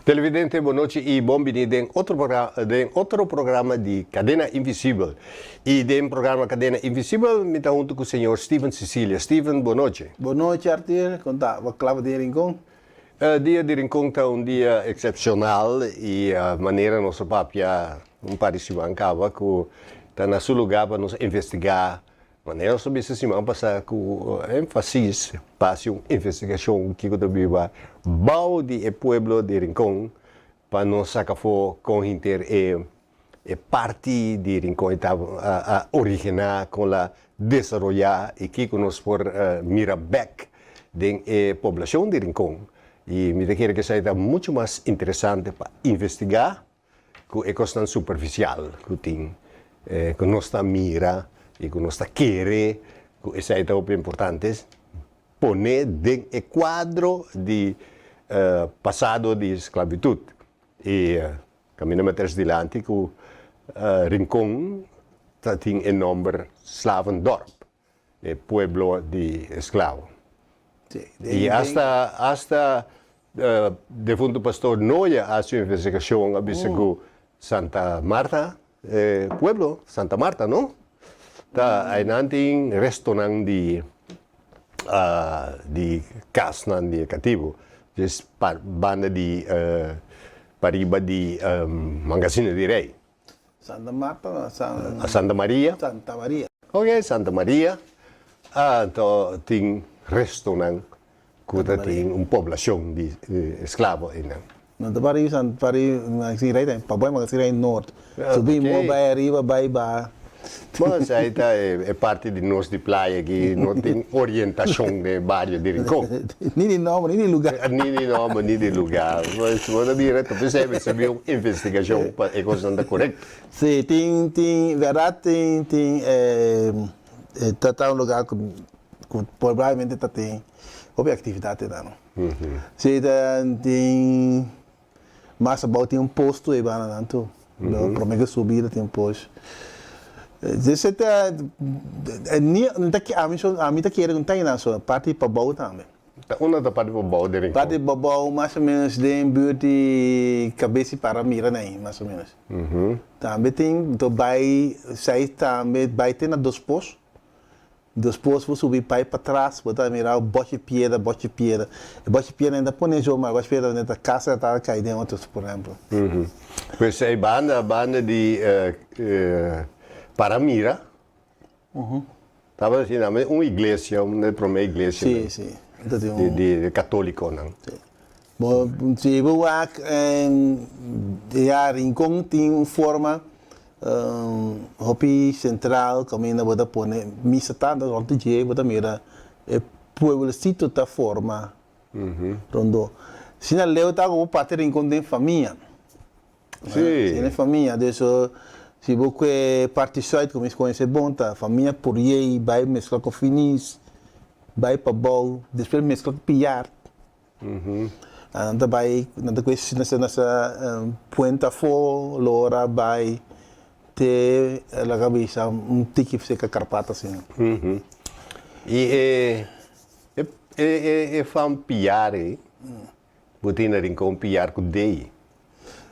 Televidente, boa noite e bem-vindo em outro programa de Cadena Invisível. E em programa Cadena Invisível, me está junto com o senhor Steven Cecília. Steven, boa noite. Boa noite, Arthur. Conta, o clave de Rincón. Dia de Rincón é dia excepcional e a maneira nossa papia não parece bancava que está na seu lugar para nos investigar. Maneira sobre essa semana passar com ênfase para uma investigação que eu viva bau de pueblo de Rincón para nos sacar com inter parte de Rincón a originar com a desenvolver e que nos por mira back de população de Rincón e me quero que seja muito mais interessante para investigar que é questão superficial que tem que nós está mira e que nós está querer que isso é tão importante poner dentro do quadro de passado de esclavitud e caminhamos atrás adiante que Rincón tem o nome Slavendorp, o pueblo de escravo. Sí, E hasta defunto pastor Noia a sua investigação a visto que Santa Marta, pueblo Santa Marta, não? Tá aí não tem restaurante de casa de cativo, just banda de pariba de magazine de rei. Santa Marta, Santa Maria. Santa Maria. Ok, Santa Maria. Então tem restaurante que tem população de escravos ainda. Não te pari Santa Pari magazine rei tem, papai magazine rei norte. Subimos vai arriba, vai ba. Mas aí é parte de nós de praia que não tem orientação de bairro de Rincón. Nem de nome, nem de lugar. Nem de nome, nem de lugar. Mas vou direto, percebe uma investigação para a coisa não correta. Sim, tem, verdade, tem, tá um lugar que provavelmente tem atividade lá, não? Sim, tem, mas tem posto aí, não, tu, para mim que subida tem posto. Você tá, a mim tá querendo tá na sua parte para bom também. Uma da parte para bom de Rincón. Parte para bom mais ou menos de beauty cabeça para mira nem mais ou menos. Também tem do vai sair também vai ter na dos postos vou subir para trás, botar mirar o bote piedra, ainda põe jogo, mas bote piedra dentro da casa tá caindo em outros, por exemplo. Pois é banda de Paramira. Estava assim, uma igreja, uma primeira igreja. Sim. De católico, não? Sim. Bom, se eu a Rincón tem uma forma hopi central, como ainda vou pôr missa tanda, onde dia vou mira é pueblecito da forma. Rondo. Se na leu tá com o parte Rincón tem família. Sim. Tem família, deixo se você participar como se conhece bom, tá? Família por aí vai mesclar com finis, vai para bom, depois mesclar com piar. Anda vai, nada com esse nessa puenta fo, lora vai ter a cabeça tique seca carpata assim. E fam piar aí, botina Rincón piar com dei.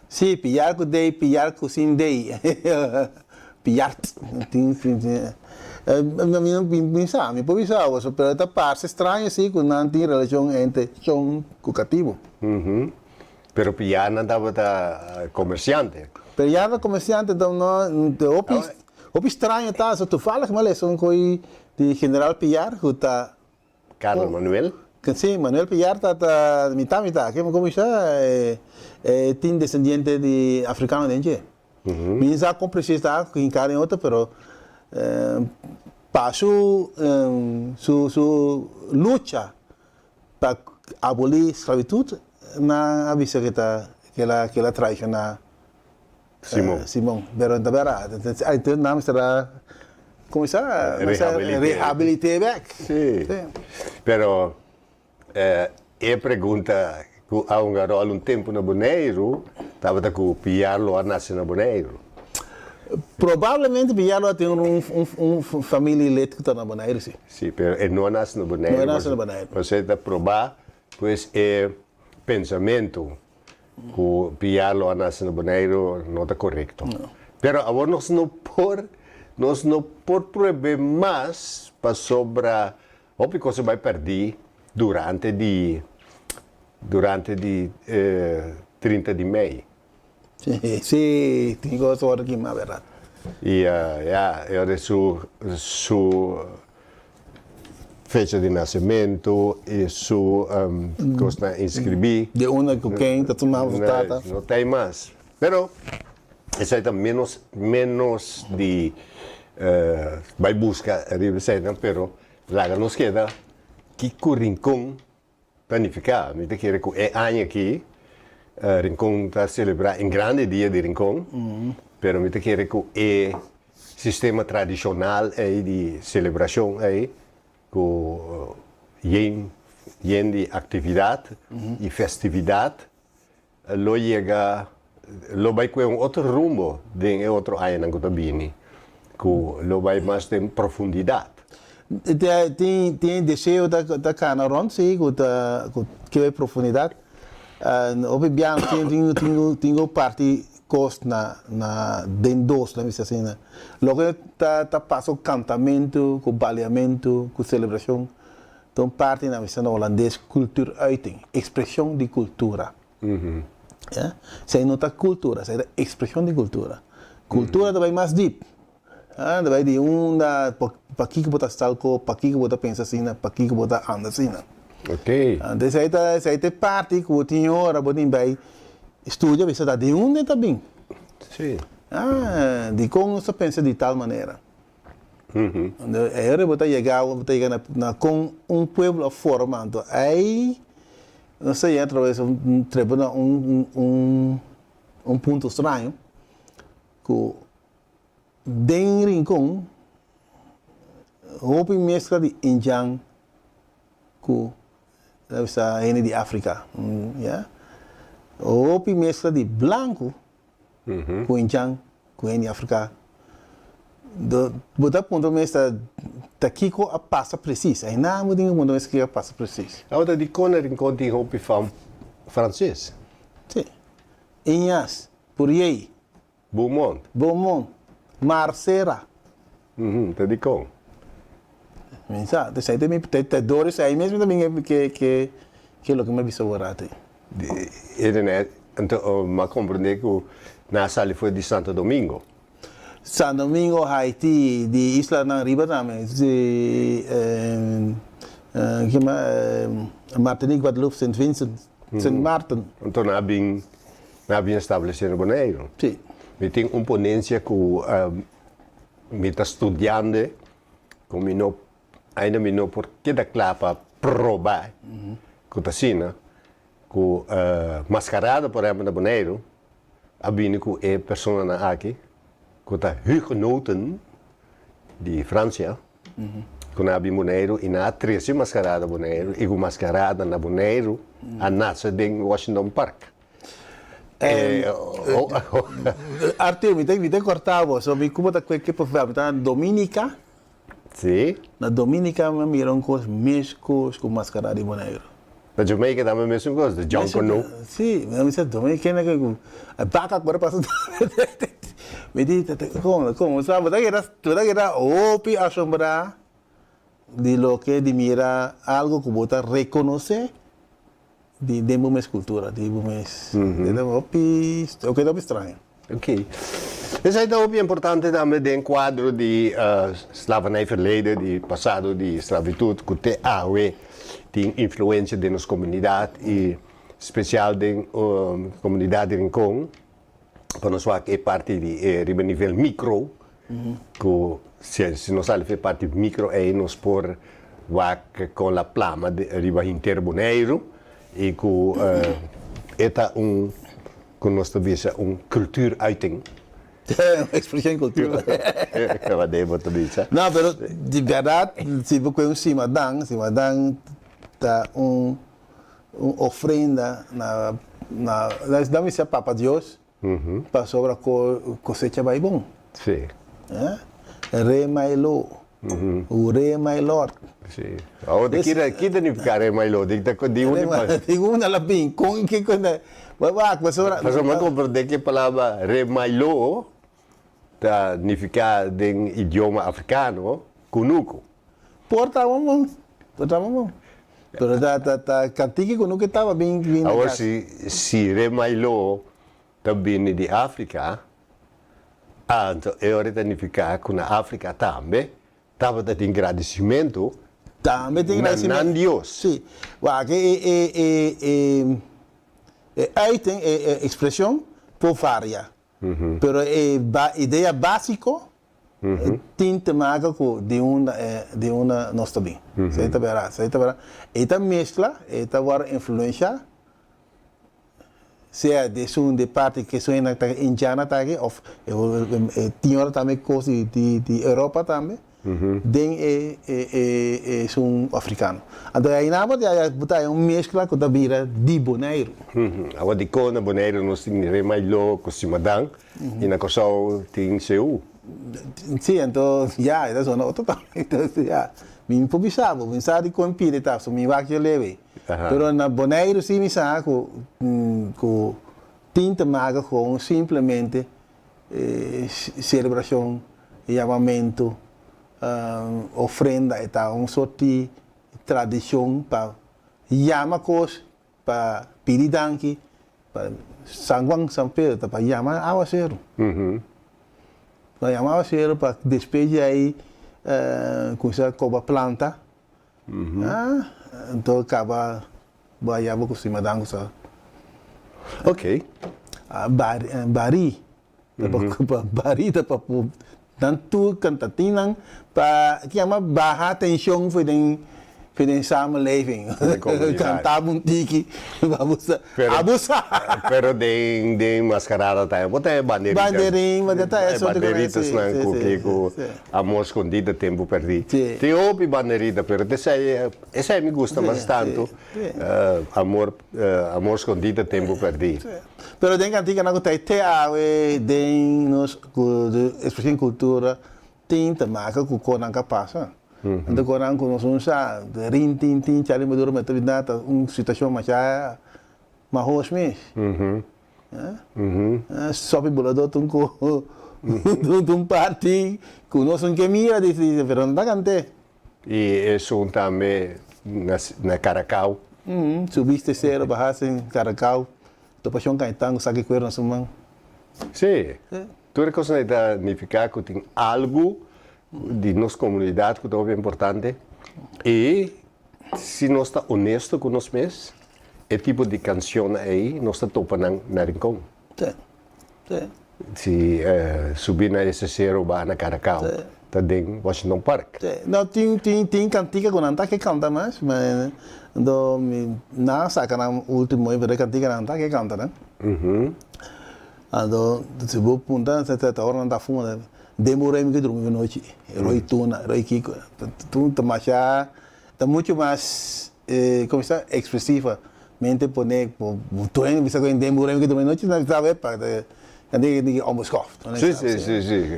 Sim, piar com dei, piar com sim dei. Piar, me pode pensar, mas esta parte estranha assim, que não tem relação entre som com cativo. Pero piar não estava comerciante. Piar é comerciante, então não, o estranho tá, se tu fala que mal é só de General Piar, que tá Carlos Manuel. Sim, Manuel Piar tá mitad, que como está tem descendente de africano dentro. Minha já precisa que encarem outra, pero passou sua luta para abolir a esclavitud na avisa que ela traz na Simão. Pero na verdade, então não será começar a reabilitar back. Sim. Pero pergunta que há um tempo no Boneiro, estava com Piarlo a nascer no Boneiro. Provavelmente Piarlo tem família elite que está na Boneiro, sim. Sim, mas não nasce no Boneiro. Não nasce no Boneiro. Você está provar, pois é pensamento que pillarlo a nação boneiro não está correto. Pero agora nós não por provar mais para sobra o que você vai perder durante 30 de maio. Sim, tem coisa hora que é verdade. E era sua fecha de nascimento e sua coisa inscrever. De onde que quem está tomando votada. Não tem mais. Pero, essa é menos de vai buscar a receita, pero lá nos queda que o rincão planificar. Me te quer que é ano aqui, rincão está celebrar um grande dia de rincão, pero me te quer que é sistema tradicional aí de celebração aí, com de atividade e festividade, lo vai com outro rumo de outro ano na Cotabini, que lo vai mais em profundidade. Tem desejo da canaron, sim, que é profundidade. Op bian tem parte cost na dendos, na missa assim. Logo tá passa o cantamento, o baleamento, com celebração. Então parte na missa holandês cultura uiting, expressão de cultura. Yeah? Zij nota cultura, zij de expressão de cultura. Cultura daarbij mais deep. Daarbij die para que bota stalko, para que bota pensa assim, para que bota anda assim. Ok. Então zij te parte que botin hora, botin bij estudia, você tá de onde tá bem. Sim. De como você pensa de tal maneira. Aí bota chegar com pueblo formando. Aí não sei, através tribuna ponto estranho que den rincão houve mescla de Indian com a N de África, houve mescla de branco com Indian com N de África. Botar ponto mesmo daqui que a passa precisa, aí não tem ponto mesmo que a passa precisa. Agora de quando encontro houve fam francês. Sim. Inhas, por aí. Beaumont, Marcera. Tá de com. Mensa, isso aí também tem dores aí mesmo também que é o que me avisou agora. Então, mas compreender que na sala foi de Santo Domingo. Santo Domingo, Haiti, de Isla na Riba também, de Martinique, Guadeloupe, Saint Vincent, Saint Martin. Então, não havia estabelecido no Bonaire. Sim. Me tem uma ponência que me está estudando, como ainda me não porque da clapa provar, que está assim, que mascarada, por exemplo, na Bonaire, a binico é pessoa aqui, que está Huguenoten de França, que na Bonaire e na 13 mascarada Bonaire, e com mascarada na Bonaire, a nasce de Washington Park. Arthur, me tem que cortar você, me como tá que problema, tá Dominica? Sim. Na Dominica me miram com os mescos com mascarada de Bonaire. Na Jamaica também a mesma coisa, de John Cano. Sim, me disse Dominicana que a vaca agora passa. Me disse como sabe, toda que era opi assombrar de lo que de mira algo que bota reconhecer de uma escultura, de uma opi, o que é estranho. Ok. Isso é também importante também de enquadro de slavernij verleden, de passado de esclavitud, que tem tem influência de nossa comunidade e especial de comunidade de Rincón, para nós é parte de nível micro, que se nós faz parte micro é nós por com a plama de riba inteiro boneiro e que é com nós também cultuuruiting. Expressão em cultura. Não, mas de verdade, se você cidadão tá ofrenda dá-me ser Papa Deus, para sobre a cosecha vai bom. Sim. Rei Mailo, o Rei Mailor. Sim. Agora, que danificar Rei Mailo? Digo uma lá bem, com que quando Mas eu compreender que a palavra remailo significa em idioma africano, kunuku. Porta mamão. Pero tá cantique com o que estava bem vindo. Agora, se remailo também de África, então eu significa que na África também estava de agradecimento. Também tem agradecimento. Deus. Sim. Aí tem expressão por várias. Pero a ideia básica tem temática de uma nós também. Certo, verá. Esta mescla, esta vai influenciar seja de parte que são indiana também, ou tinha também coisas de Europa também. São africano. Então aí na verdade botar mescla com a vira de Bonaire. Agora de Kona Bonaire nós temos remailo com Simadang e na Kosovo tem Seu. Sim, então já é zona outra. Então já me improvisava, pensava de compir tá, só me vai que leve. Pero na Bonaire sim me sabe com tinta maga com simplesmente celebração, chamamento, ofrenda e tal, sorte de tradição para chamar coisas, para pedir danke, para sanguang São Pedro, para chamar aguaceiro. Para chamar aguaceiro, para despedir aí com essa coba planta. Então acaba banhava com cima da água. Ok. Bari, bari para tanto cantatinang para que chama barra tensão foi den samenleving. Cantava tiki, abusar. Pero de mascarada tá, bota bandeirinha, mas tá essa bandeiritas lá com amor escondido tempo perdi. Tem ouve bandeirita, pero essa me gusta mais tanto. Amor escondido tempo perdi. Pero tem cantiga na que tem den nos expressão cultura tem tamaca com conan que passa. Então conan com nós já rin tin chali maduro matavida situação mais hoje mesmo. Sobe bolador tum party com nós que mira de veranda cante. E isso também na Caracau. Subiste zero, bajaste em Caracau. Tu paixão caetano, sabe que na sua mão. Sim. Tu reconhece que significa que tem algo de nossa comunidade que é bem importante e se nós está honesto com nós mesmos, é tipo de canção aí nós está topando na rincão. Sim. Se subir na SCC ou na Caracau, está em Washington Park. Não, tem cantiga com anta que canta mais, mas na saca na último eu vejo cantiga anta que canta, né? Então, se vou apontar, certa hora não dá fuma, demorei me que dormir noite, roi tuna, roi kiko, tu tamasha, tá muito mais, como está, expressivamente poner, tu ainda bisa com demorei me que dormir noite, não sabe para cantiga almost cough. Sim.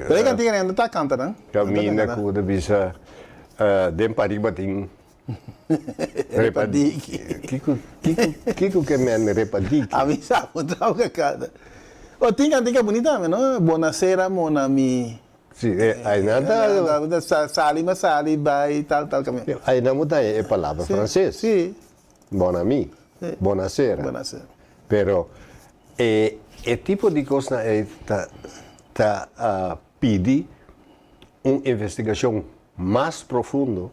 Pero cantiga ainda tá canta, né? Caminha com a bisa, dem pariba tem repadik. Kiko que men repadik. A mim sabe, não que cada. Oh, tem cantiga bonita, não? Buonasera, mon ami. Sim, aí nada. Sali, vai, tal caminho. Aí não muda a palavra francês. Sim. Bon ami. Buonasera. Pero tipo de coisa pede uma investigação mais profunda.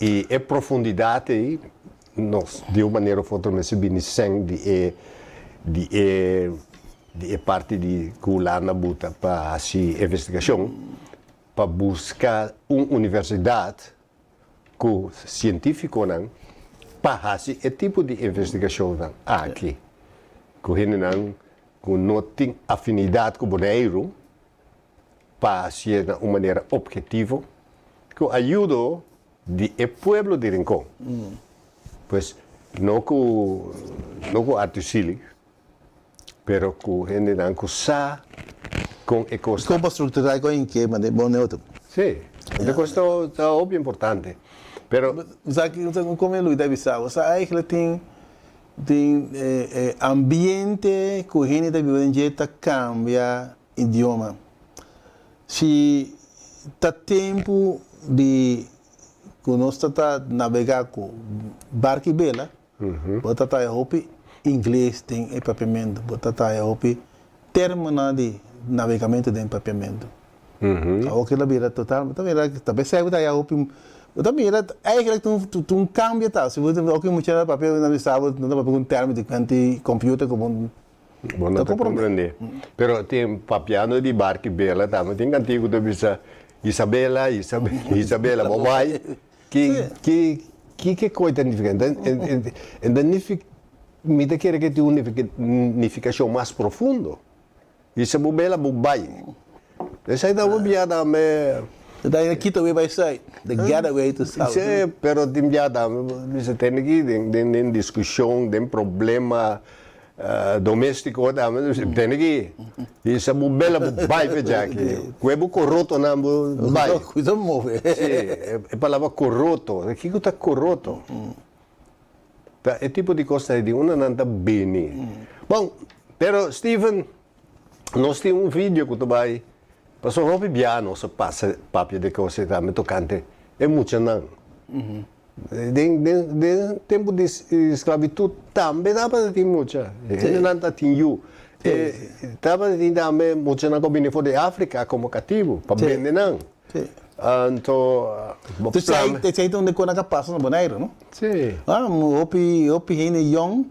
E a profundidade aí, nós, de uma maneira ou outra, nós sabemos de parte de Kulana Buta para essa investigação, para buscar uma universidade com científico para fazer esse tipo de investigação aqui. Com não tem afinidade com o Bonaire, para fazer de uma maneira objetiva, que ajuda o povo de Rincón. Pois, não com articílico, pero com gente que sabe com a coisa. Como estruturar com que mande bom neutro. Sim, a coisa é óbvio importante. Pero sabe como Luís deve saber, você aí que tem de ambiente que a gente vive cambia idioma. Se tá tempo de que nós está navegar com barco bela, bota tá inglês tem equipamento, bota tá terminal de navegamento de equipamento. O que ela vira total, também também serve tá também eigenlijk toen cambia tal, se você ook moet je papel na estava não papel com termo de quanti computer como bom não compreender. Pero tem papiano de barco bela, tá, mas tem antigo da bisa Isabela, mamãe, que coisa significante. E me da querer que tenha uma unificação mais profunda. Isabela, mamãe. Essa aí dá uma piada, mas daí aqui também vai sair, the getaway to South. Sim, pero tem piada, você tem aqui tem discussão, tem problema doméstico, tem aqui. Isso é uma bela vai pegar aqui. Cuebo corroto na vai. Coisa move. Sim, é palavra corroto. Aqui que está corroto. É tipo de coisa de uma não está bem. Bom, pero Steven, nós temos um vídeo que tu vai. Passou roupa piano, se passa papel de coisa também tocante. É muito não. De tempo de esclavitud também dá para ter muita. Ele não está tinha. Dá para ter também muita na combina fora de África como cativo, para vender não. Então, tu sei onde quando que passa no Bonaire, não? Sim. Opi hene young,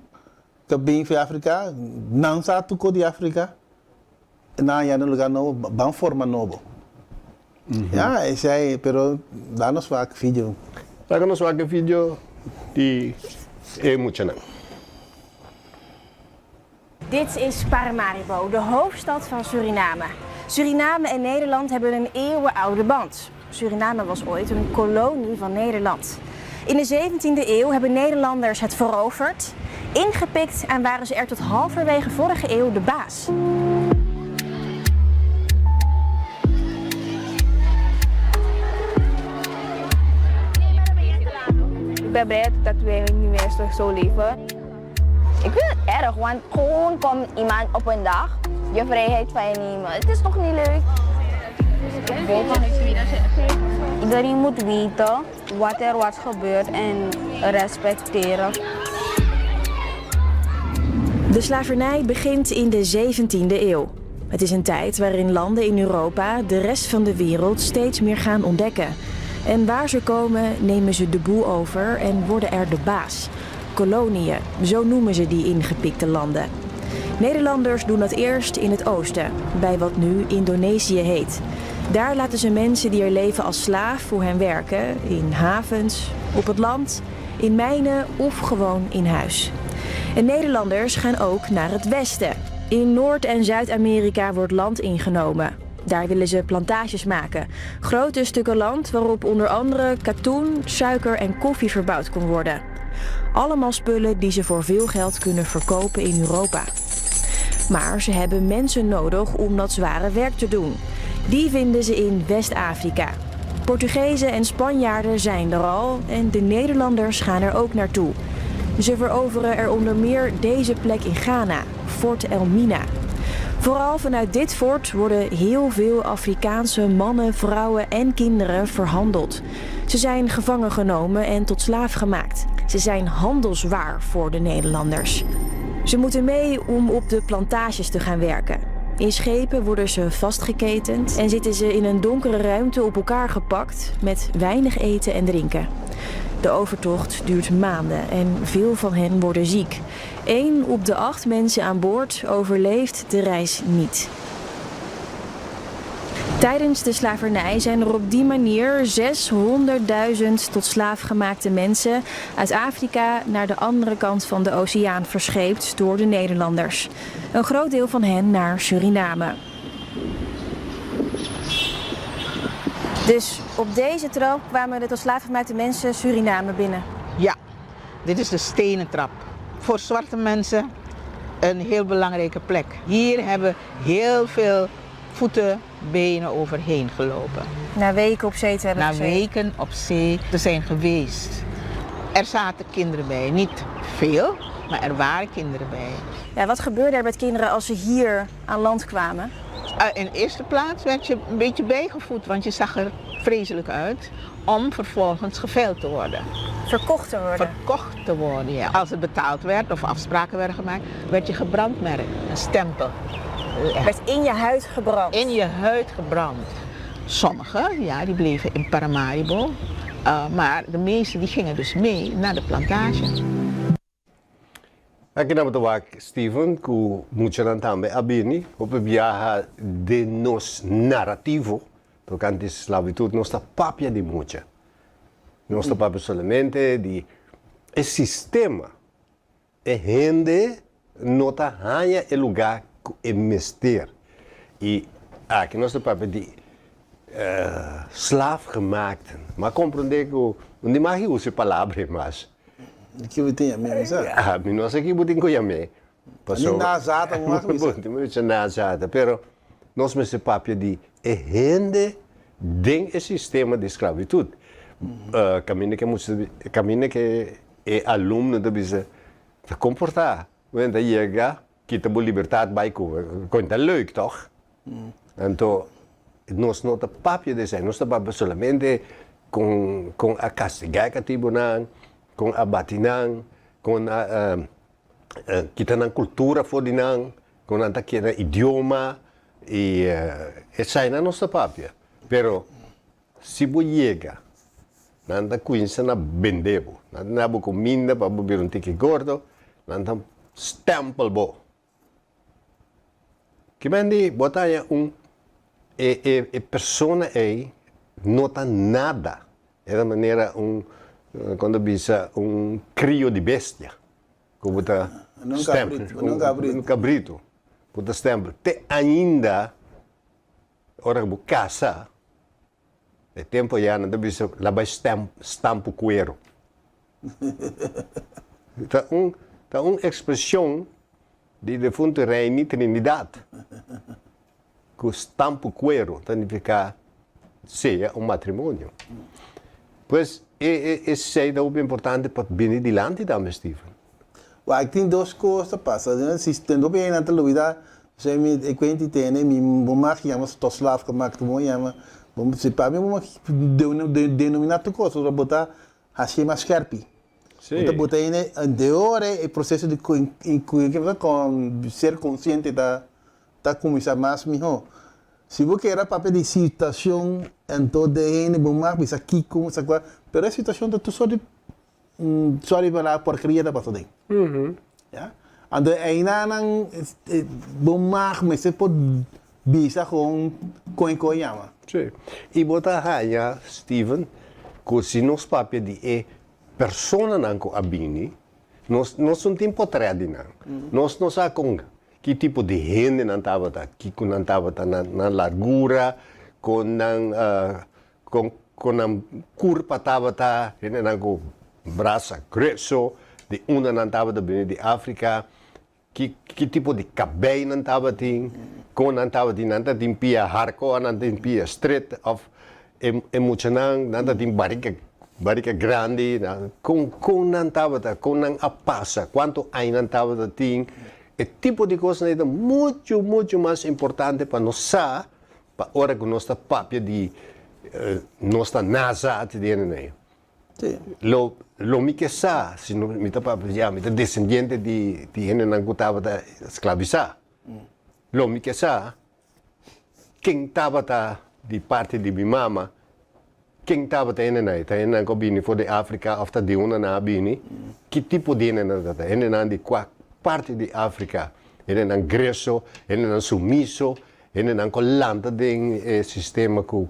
que bem para África, não sabe tudo de África. Na ya no lugar novo, bem forma novo. Esse aí, pero dá-nos vaak vídeo. Dá-nos vaak vídeo die muito não. Dit is Paramaribo, de hoofdstad van Suriname. Suriname en Nederland hebben een eeuwenoude band. Suriname was ooit een kolonie van Nederland. In de 17e eeuw hebben Nederlanders het veroverd, ingepikt en waren ze er tot halverwege vorige eeuw de baas. Ik ben blij dat we eigenlijk niet meer zo leven. Ik vind het erg, want gewoon komt iemand op een dag je vrijheid van je nemen. Het is toch niet leuk? Iedereen moet weten wat er was gebeurd en respecteren. De slavernij begint in de 17e eeuw. Het is een tijd waarin landen in Europa de rest van de wereld steeds meer gaan ontdekken. En waar ze komen, nemen ze de boel over en worden er de baas. Koloniën, zo noemen ze die ingepikte landen. Nederlanders doen dat eerst in het oosten, bij wat nu Indonesië heet. Daar laten ze mensen die er leven als slaaf voor hen werken, in havens, op het land, in mijnen of gewoon in huis. En Nederlanders gaan ook naar het westen. In Noord- en Zuid-Amerika wordt land ingenomen. Daar willen ze plantages maken. Grote stukken land waarop onder andere katoen, suiker en koffie verbouwd kon worden. Allemaal spullen die ze voor veel geld kunnen verkopen in Europa. Maar ze hebben mensen nodig om dat zware werk te doen. Die vinden ze in West-Afrika. Portugezen en Spanjaarden zijn er al en de Nederlanders gaan er ook naartoe. Ze veroveren er onder meer deze plek in Ghana, Fort Elmina. Vooral vanuit dit fort worden heel veel Afrikaanse mannen, vrouwen en kinderen verhandeld. Ze zijn gevangen genomen en tot slaaf gemaakt. Ze zijn handelswaar voor de Nederlanders. Ze moeten mee om op de plantages te gaan werken. In schepen worden ze vastgeketend en zitten ze in een donkere ruimte op elkaar gepakt met weinig eten en drinken. De overtocht duurt maanden en veel van hen worden ziek. 1 op de 8 mensen aan boord overleeft de reis niet. Tijdens de slavernij zijn er op die manier 600.000 tot slaaf gemaakte mensen uit Afrika naar de andere kant van de oceaan verscheept door de Nederlanders. Een groot deel van hen naar Suriname. Dus op deze trap kwamen de tot slaaf gemaakte mensen Suriname binnen? Ja, dit is de stenen trap. Voor zwarte mensen een heel belangrijke plek. Hier hebben heel veel voeten, benen overheen gelopen. Na weken op zee te hebben Na gezeten. weken op zee te zijn geweest. Er zaten kinderen bij, niet veel, maar er waren kinderen bij. Ja, wat gebeurde er met kinderen als ze hier aan land kwamen? In de eerste plaats werd je een beetje bijgevoed, want je zag er vreselijk uit, om vervolgens geveild te worden. Verkocht te worden? Verkocht te worden, ja. Als het betaald werd of afspraken werden gemaakt, werd je gebrandmerkt, een stempel. Werd in je huid gebrand? In je huid gebrand. Sommigen, ja, die bleven in Paramaribo, maar de meesten die gingen dus mee naar de plantage. Aqui na Batawac, Steven, que mucha nan tambe abini, op viaja de nos narrativo, tocante esclavitud, nossa papia de mucha. Nossa papia solamente de o sistema, e gente nota hanha e lugar e mister. E aqui nossa papia de slaafgemaakten. Maar compreender que não mag je usar palavras mais. Que eu tenho mesmo, sabe? Ah, mi non so chi putin ko yame. Ni nazata, mo ako isa. Buti mo siya nazata. Pero nós me se papia di e gente den e sistema de esclavitud. Caminha que é aluno da bisa te comportar. Wanneer dat chega, kita bo liberdade bij komen. Conta leuk toch? Então, nós não te papia de ser, nós te papia solamente com a castigar que tribunal, com a batinang, com a kita nang cultura fodinang, com a kita idioma e essa é a nossa papia. Pero se você chega, nanda quince na bendebo, nanda bo comida para beber um tique gordo, nanda stempel bo. Que bendi botar persona aí nota nada, é da maneira quando bisa crio de bestia, que bota stempel, cabrito, bota stempel, te ainda ora que caça, é tempo já não bisa lá vai stampo cuero. Tá expressão de defunto Reini Trinidad, que stampo cuero significa seja matrimônio. Pois esse é muito importante para vir adiante também, Steven. Well, tem duas coisas passam. Se tem dois bem na televisão, se me conhece tem, me bomar que chama toslav que marca bom chama, bom se para mim bomar denominar tu coisa, para botar a chama scarpi. Então botar aí de hora o processo de com ser consciente da começar mais melhor. Se você quer papel de situação, então de bomar bisa aqui como essa coisa, pero a situação da tu só de para porcaria da passada. Ja? Então aí não bomar, mas você pode bisa com chama. Sim. E botar aí, Steven, que se nós papel de persona não abini, nós não temos potredi não. Nós não sabemos que tipo de gente não estava que não estava na largura, com a curva estava gente não com braço grosso, de uma não estava de África, que tipo de cabelo não estava tem, com não estava tem pia hardcore, não tem pia straight, of emocional, não tem barriga grande, com não estava com não a passa, quanto aí não estava tem. O tipo de coisa é muito mais importante para nós, para a hora que nós estamos papia de nossa NASA de DNA. Lo me que sa, se não me está papia já, me está descendente de gente que estava escravizar. Lo me que sa, quem estava de parte de minha mama, quem estava DNA, DNA que vini for de África, ou de uma na bini, que tipo de DNA está? DNA de qual parte de África, ele não gresso, ele não sumisso, ele não colanta do sistema que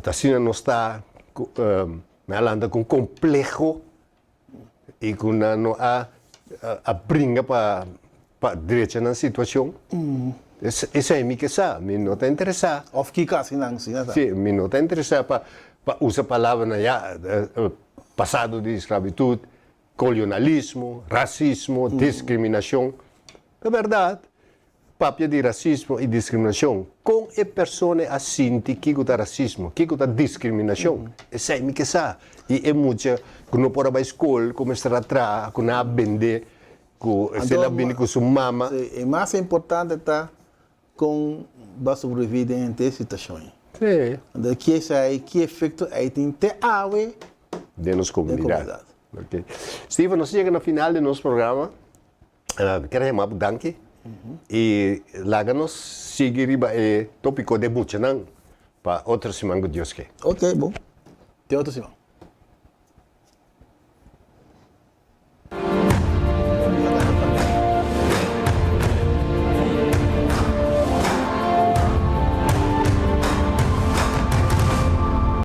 assim não está, anda com complexo e que não a brinca para direita na situação. Isso é que sabe, me não está interessado. Of que assim não, sim, né? Sim, me não está interessado para usar a palavra passado de esclavitud, colonialismo, racismo, discriminação. É verdade, papia de racismo e discriminação. Com a pessoa assim que é racismo, que é discriminação, é sempre que sabe. E é muito que não pode ir à escola, começar a trabalhar, que não aprender, se ela vem com sua mama. O mais importante está com a sobrevivência em essa situação. Sim. Que esse aí, que efeito aí tem até água De nossa comunidade. comunidade. Ok. Steven, nós chegamos no final do nosso programa. Quero chamar para danke. E lá nós seguir o tópico de Muchanang para outra semana de Deus. Ok, bom. Tem outro, Simão.